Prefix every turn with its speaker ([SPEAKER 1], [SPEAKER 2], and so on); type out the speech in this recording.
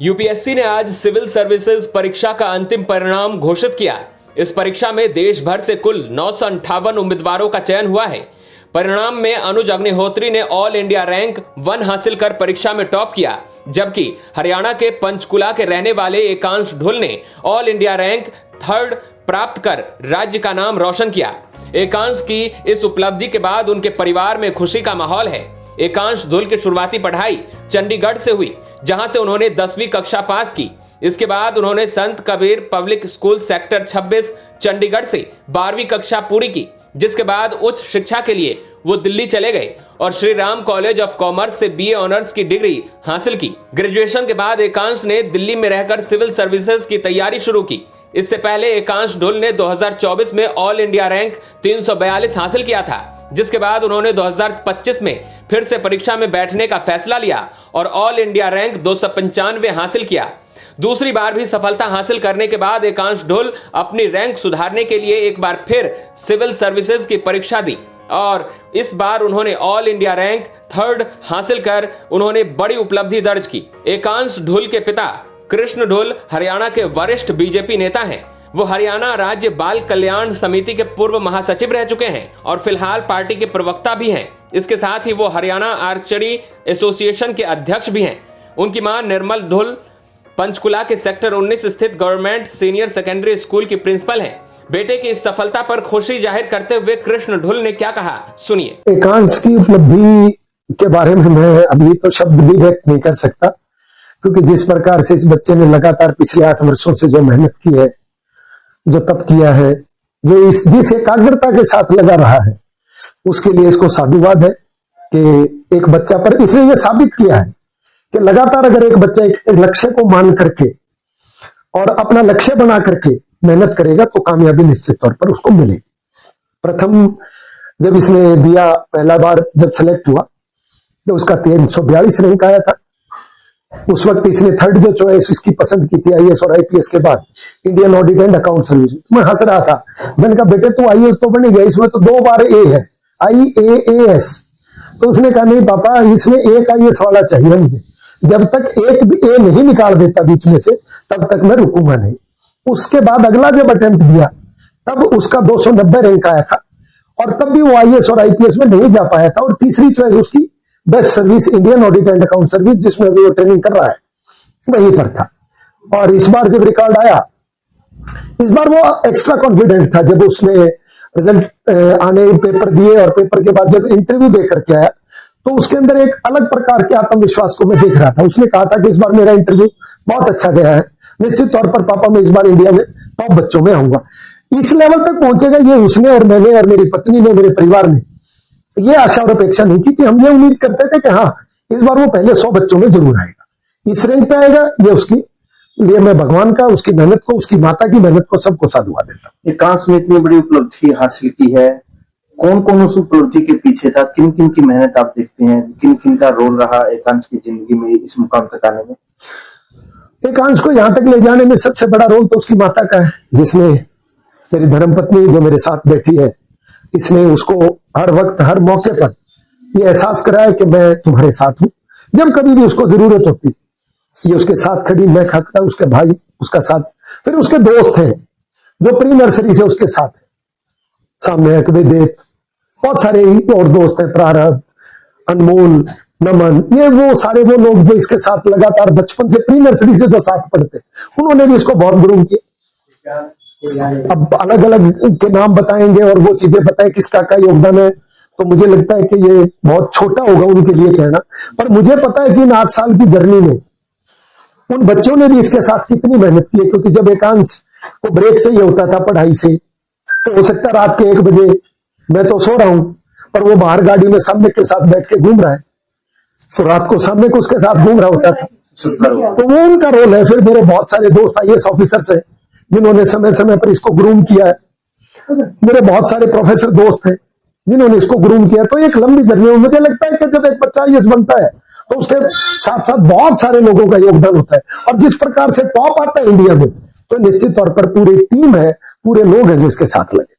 [SPEAKER 1] UPSC ने आज civil services परीक्षा का अंतिम परिणाम घोषित किया। इस परीक्षा में देश भर से कुल 958 उम्मीदवारों का चयन हुआ है। परिणाम में अनुज अग्निहोत्री ने ऑल इंडिया रैंक 1 हासिल कर परीक्षा में टॉप किया, जबकि हरियाणा के पंचकुला के रहने वाले एकांश ढुल ने ऑल इंडिया रैंक 3rd प्राप्त कर राज्य का नाम रोशन किया। एकांश की इस उपलब्धि के बाद उनके परिवार में खुशी का माहौल है। एकांश ढुल की शुरुआती पढ़ाई चंडीगढ़ से हुई, जहां से उन्होंने 10वीं कक्षा पास की। इसके बाद उन्होंने संत Kabir public school sector 26 Chandigarh से 12वीं कक्षा पूरी की, जिसके बाद उच्च शिक्षा के लिए वो दिल्ली चले गए और Shri Ram college of commerce से बीए ऑनर्स की डिग्री हासिल की। ग्रेजुएशन के बाद एकांश ने दिल्ली में रहकर सिविल सर्विसेज की तैयारी शुरू की। इससे पहले एकांश ढुल ने 2024 में ऑल इंडिया रैंक 342 हासिल किया था, जिसके बाद उन्होंने 2025 में फिर से परीक्षा में बैठने का फैसला लिया और ऑल इंडिया रैंक 295 हासिल किया। दूसरी बार भी सफलता हासिल करने के बाद एकांश ढुल अपनी रैंक सुधारने के लिए एक बार फिर सिविल सर्विसेज की परीक्षा दी और इस बार उन्होंने ऑल इंडिया रैंक 3rd हासिल कर उन्होंने बड़ी उपलब्धि दर्ज की। एकांश ढुल के पिता कृष्ण ढुल हरियाणा के वरिष्ठ बीजेपी नेता हैं। वो हरियाणा राज्य बाल कल्याण समिति के पूर्व महासचिव रह चुके हैं और फिलहाल पार्टी के प्रवक्ता भी हैं। इसके साथ ही वो हरियाणा आर्चरी एसोसिएशन के अध्यक्ष भी हैं। उनकी मां निर्मल ढुल पंचकुला के सेक्टर 19 स्थित गवर्नमेंट सीनियर सेकेंडरी स्कूल की प्रिंसिपल हैं। बेटे की इस सफलता पर खुशी जाहिर करते हुए कृष्ण ढुल ने क्या कहा, सुनिए।
[SPEAKER 2] एकांश की उपलब्धि के बारे में मैं अभी तो शब्द भी व्यक्त नहीं कर सकता, क्योंकि जिस प्रकार से इस बच्चे ने लगातार पिछले 8 वर्षों से जो मेहनत की है, जो तप किया है, जो जिस एकाग्रता के साथ लगा रहा है, उसके लिए इसको साधुवाद है कि एक बच्चा पर इसने ये साबित किया है कि लगातार अगर एक बच्चा एक लक्ष्य को मान करके और अपना लक्ष्य बना करके मेहनत करेगा तो कामयाबी निश्चित तौर पर उसको मिलेगी। प्रथम जब इसने दिया, पहला बार जब सेलेक्ट हुआ तो उसका 342 रैंक आया था। उस वक्त इसने 3rd जो चॉइस इसकी पसंद की थी आईएएस और आईपीएस के बाद Indian audit and account service. मैं हंस रहा था, मैंने कहा बेटे तू आईएएस तो बन गया, इसमें तो 2 बार ए है, IAAS। तो उसने कहा नहीं पापा, इसमें एक आईएएस वाला चाहिए मुझे, जब तक एक भी ए नहीं निकाल देता बीच में से तब तक मैं रुकूंगा नहीं। उसके बाद अगला जब अटेम्प्ट दिया तब उसका 290 रैंक आया था और तब भी वो आईएएस और आईपीएस में नहीं जा पाया था और तीसरी चॉइस उसकी best service Indian audit and account service, जिसमें वो ट्रेनिंग कर रहा है, वहीं पर था। और इस बार जब रिकॉर्ड आया, इस बार वो एक्स्ट्रा कॉन्फिडेंट था। जब उसने रिजल्ट आने पेपर दिए और पेपर के बाद जब इंटरव्यू दे करके आया तो उसके अंदर एक अलग प्रकार के आत्मविश्वास को मैं देख रहा था। उसने कहा था कि इस बार मेरा इंटरव्यू बहुत अच्छा गया है, निश्चित तौर पर पापा मैं इस बार इंडिया में टॉप बच्चों में आऊंगा। इस लेवल तक पहुंचेगा ये उसने और मैंने और मेरी पत्नी ने, मेरे परिवार ने ये आशा और अपेक्षा नहीं की थी। हम ये उम्मीद करते थे कि हाँ इस बार वो पहले 100 बच्चों में जरूर आएगा, इस रैंक पे आएगा। ये उसकी लिए मैं भगवान का, उसकी मेहनत को, उसकी माता की मेहनत को सबको साधुवाद देता हूं।
[SPEAKER 3] एकांश ने इतनी बड़ी उपलब्धि हासिल की है, कौन कौन उस उपलब्धि के पीछे था, किन किन की मेहनत आप देखते हैं, किन किन का रोल रहा एकांश की जिंदगी में इस मुकाम तक आने में?
[SPEAKER 2] एकांश को यहां तक ले जाने में सबसे बड़ा रोल तो उसकी माता का है, जिसने, मेरी धर्मपत्नी जो मेरे साथ बैठी है, इसने उसको हर वक्त हर मौके पर ये एहसास कराया कि मैं तुम्हारे साथ हूं, जब कभी भी उसको जरूरत होती ये उसके साथ खड़ी। मैं खाता, उसके भाई उसका साथ, फिर उसके दोस्त हैं जो प्री नर्सरी से उसके साथ है, सामने वेदेत, बहुत सारे और दोस्त हैं, प्रारब्ध, अनमोल, नमन, ये वो सारे वो लोग जो इसके साथ लगातार बचपन से प्री नर्सरी से जो साथ पढ़ते, उन्होंने भी इसको बहुत ग्रूम किया। अब अलग अलग के नाम बताएंगे और वो चीजें बताएं किसका क्या योगदान है, तो मुझे लगता है कि ये बहुत छोटा होगा उनके लिए कहना, पर मुझे पता है कि इन 8 साल की जर्नी में उन बच्चों ने भी इसके साथ कितनी मेहनत की है। क्योंकि जब एकांश को ब्रेक चाहिए होता था पढ़ाई से, तो हो सकता है रात के 1 बजे मैं तो सो रहा हूं पर वो बाहर गाड़ी में सामने के साथ बैठ के घूम रहा है, तो रात को सामने को उसके साथ घूम रहा होता था, तो वो उनका रोल है। फिर मेरे बहुत सारे दोस्त आईएएस ऑफिसर्स हैं जिन्होंने समय समय पर इसको ग्रूम किया है, मेरे बहुत सारे प्रोफेसर दोस्त हैं जिन्होंने इसको ग्रूम किया। तो एक लंबी जर्नी में मुझे लगता है कि जब एक बच्चा आईएएस बनता है तो उसके साथ साथ बहुत सारे लोगों का योगदान होता है, और जिस प्रकार से टॉप आता है इंडिया में, तो निश्चित तौर पर पूरी टीम है, पूरे लोग हैं जो इसके साथ लगे।